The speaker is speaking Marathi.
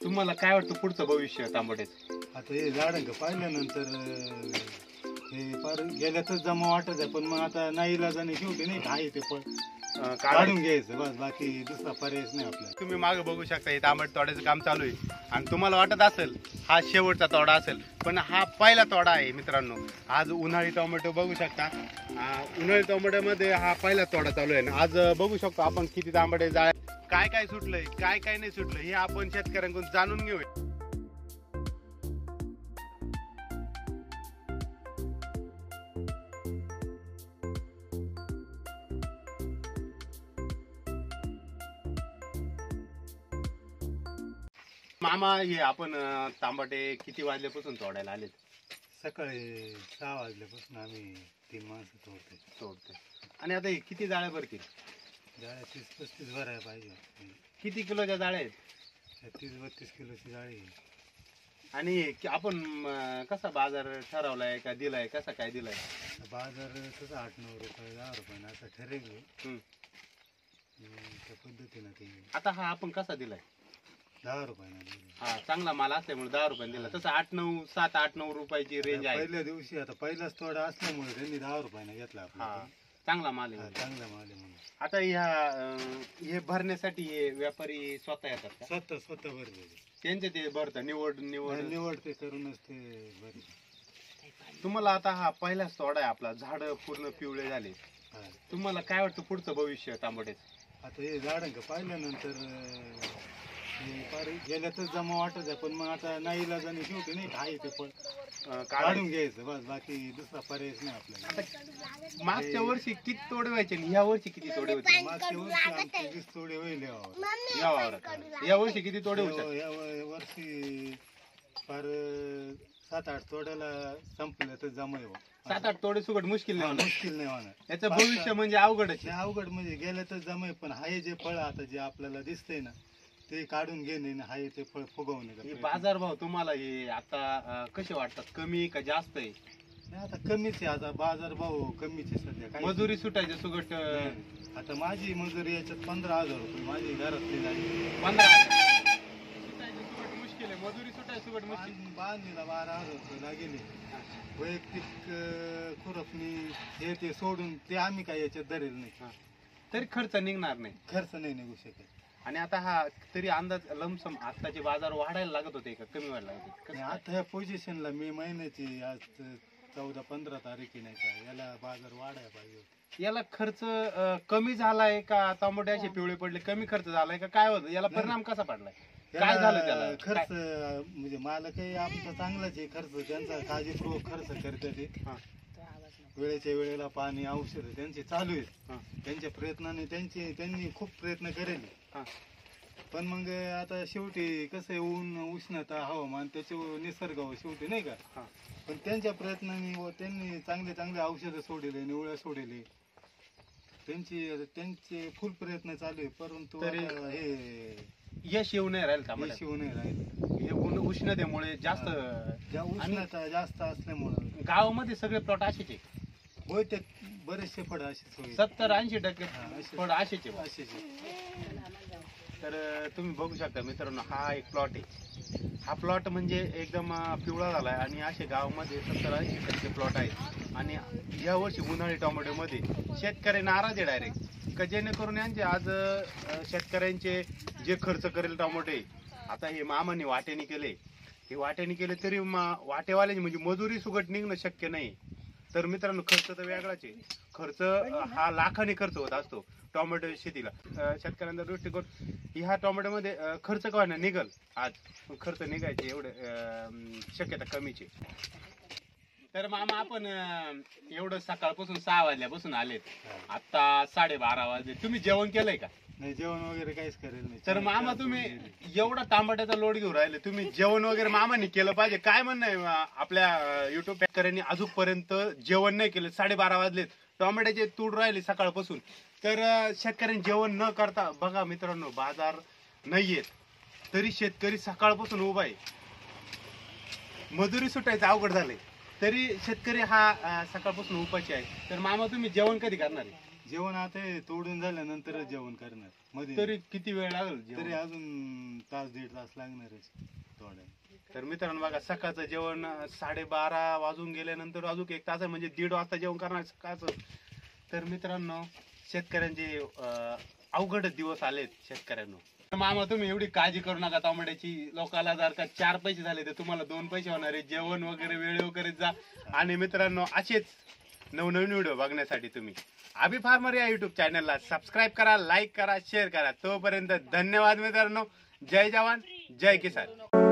तुम्हाला काय वाटतं पुढचं भविष्य तांबड्याचं? आता हे झाडं पाहिल्यानंतर हे फार गेल्यातच जमा वाटत आहे, पण मग आता नाही इलाजाने शेवटी नाही का आहे ते पण काढून घ्यायचं बस, बाकी दुसरा पर्यायच नाही आपल्याला. तुम्ही मागे बघू शकता हे तांबट तोड्याचं काम चालू आहे आणि तुम्हाला वाटत असेल हा शेवटचा तोडा असेल, पण हा पहिला तोडा आहे मित्रांनो. आज उन्हाळी टोमॅटो बघू शकता, उन्हाळी टोमॅटोमध्ये हा पहिला तोडा चालू आहे. आज बघू शकतो आपण किती तांबटे जाळ्या, काय काय सुटलंय काय काय नाही सुटलं हे आपण शेतकऱ्यांकडून जाणून घेऊया. मामा हे आपण तांबटे किती वाजल्यापासून तोडायला आलेत? सकाळी 6 वाजल्यापासून आम्ही 3 माणसं तोडतोय. आणि आता हे किती जाळ्या भरतील? जाळ्या 30-35 भरायला पाहिजे. किती किलोच्या जाळ्या आहेत? 30-32 किलोची जाळी. आणि आपण कसा बाजार ठरवलाय का दिलाय, कसा काय दिलाय? बाजार तसा 8-9 रुपये 10 रुपये असं ठरवलं त्या पद्धतीनं. ते आता हा आपण कसा दिलाय? 10 रुपयानं. हा चांगला माल असल्यामुळे 10 रुपयाने दिला. तसं 7-8 रुपयाची रेंज आहे. पहिल्या दिवशी आता पहिलाच तोडा असल्यामुळे त्यांनी 10 रुपयानं घेतला आपला. चांगला माल आहे. चांगला माल आहे म्हणून. आता हे भरण्यासाठी हे व्यापारी स्वतः येतात का? स्वतः भरले त्यांचे ते भरतं निवड ते करूनच ते भरले. तुम्हाला आता हा पहिलाच तोडा आहे आपला, झाड पूर्ण पिवळे झाले. तुम्हाला काय वाटतं पुढचं भविष्य तांबड्याचं? आता हे झाडं पाहिल्यानंतर फार गेल्यातच जमा वाटत आहे, पण मग आता नाही इलाजाने शेवटी नाही का आहे ते पण काढून घ्यायचं बस, बाकी दुसरा पर्यायच नाही आपल्याला. मागच्या वर्षी किती तोडे व्हायचे आणि ह्या वर्षी किती तोडे होते? मागच्या वर्षी आमचे 20 तोडे होईल या वर्षी किती तोडे होते? या वर्षी फार 7-8 तोड्याला संपलं तर जमा 7-8 तोडे सुगट मुश्किल नाही होणार. याचं भविष्य म्हणजे अवघडच. अवघड म्हणजे गेल्यातच जमा, पण हाय जे फळ आता जे आपल्याला दिसतंय ना ते काढून घेणे, हाय ते फळ फुगवणे. बाजार भाव तुम्हाला हे आता कसे वाटतात, कमी का जास्त आहे? नाही आता कमीच आहे, आता बाजार भाव कमीच आहे सध्या. मजुरी सुटायचे सुगट आता माझी मजुरी याच्यात 15,000 रुपये माझी घरातली झाली. 15,000 मुश्किल आहे. मजुरी सुटाय सुगट मुश्किल. बांधणीला 12,000 रुपये लागेल. वैयक्तिक खुरपणी हे ते सोडून ते आम्ही काय याच्यात धरेल नाही, तरी खर्च निघणार नाही. खर्च नाही निघू शकत. आणि आता हा तरी अंदाज लमसम आताचे बाजार वाढायला लागत होते का कमी व्हायला लागत होते? आता ह्या पोझिशनला मे महिन्याची आज 14-15 तारीख नाही का, याला बाजार वाढायला पाहिजे होते. याला खर्च कमी झालाय का? टोमॅटो असे पिवळे पडले, कमी खर्च झालाय का? काय होतं याला परिणाम कसा पडलाय? काय झालं त्याला? खर्च म्हणजे मला काही आमचा चांगलाच आहे खर्च, त्यांचा काळजीपूर्वक खर्च करते ते. वेळेच्या वेळेला पाणी औषध त्यांचे चालू आहेत. त्यांच्या प्रयत्नाने त्यांनी खूप प्रयत्न करेल, पण मग आता शेवटी कसं आहे, ऊन उष्णता हवामान त्याच्यावर निसर्ग शेवटी नाही का. पण त्यांच्या प्रयत्नाने त्यांनी चांगले औषधं सोडले, निवळ्या सोडले, त्यांचे फुल प्रयत्न चालू आहे, परंतु हे यश येऊ नाही राहील. शिव नाही राहील. उष्णतेमुळे जास्त उष्णता जास्त असल्यामुळे गावामध्ये सगळे प्लॉट असेच आहे. होय, ते बरेचसे फळ असेच 70-80% फळ असेच आहे. तर तुम्ही बघू शकता मित्रांनो, हा एक प्लॉट आहे. हा प्लॉट म्हणजे एकदम पिवळा झालाय आणि असे गावामध्ये 70-80% प्लॉट आहेत. आणि या वर्षी उन्हाळी टोमॅटोमध्ये शेतकरी नाराज आहे डायरेक्ट, का जेणेकरून यांचे आज शेतकऱ्यांचे जे खर्च करेल टोमॅटो, आता हे मामाने वाट्याने केले तरी वाटेवाल्याची म्हणजे मजुरी सुगट निघणं शक्य नाही. तर मित्रांनो, खर्च तर वेगळाच आहे. खर्च हा लाखाने खर्च होत असतो टोमॅटो शेतीला. शेतकऱ्यांचा दृष्टिकोन ह्या टोमॅटोमध्ये खर्च का ना निघल, आज खर्च निघायचे एवढं शक्यता कमीच आहे. तर मामा, आपण एवढं सकाळपासून 6 वाजल्यापासून आलेत, आता 12:30 वाजले. तुम्ही जेवण केलंय का? नाही, जेवण वगैरे काहीच करेल नाही. तर मामा, तुम्ही एवढा तांबट्याचा लोड घेऊन राहिले, तुम्ही जेवण वगैरे मामाने केलं पाहिजे. काय म्हणणं आहे आपल्या युट्यूब शेतकऱ्यांनी अजूनपर्यंत जेवण नाही केलं? 12:30 वाजलेत, टोमॅटोचे तूड राहिले सकाळपासून. तर शेतकऱ्यांनी जेवण न करता, बघा मित्रांनो, बाजार नाहीयेत तरी शेतकरी सकाळपासून उभा आहे. मजुरी सुटायचं अवघड झालंय तरी शेतकरी हा सकाळपासून उपाशी आहे. तर मामा, तुम्ही जेवण कधी करणार आहे? जेवण आता हे तोडून झाल्यानंतरच जेवण करणार मध्ये. तरी किती वेळ लागेल तरी जेवण? अजून तास दीड तास लागणारच तोडायला. तर मित्रांनो बघा, सकाळचं जेवण 12:30 वाजून गेल्यानंतर अजून 1 तास आहे, म्हणजे 1:30 वाजता जेवण करणार सकाळचं. तर मित्रांनो शेतकऱ्यांचे अवघड दिवस आलेत शेतकऱ्यांनो. तर मामा तुम्ही एवढी काळजी करू नका टोमॅटोची. लोकांना जर का 4 पैसे झाले तर तुम्हाला 2 पैसे होणार आहे. जेवण वगैरे वेळेवर करीत जा. आणि मित्रांनो असेच नवनवीन व्हिडिओ बघण्यासाठी तुम्ही अभि फार्मर या युट्यूब चॅनलला सबस्क्राईब करा, लाईक करा, शेअर करा. तोपर्यंत धन्यवाद मित्रांनो. जय जवान जय किसान.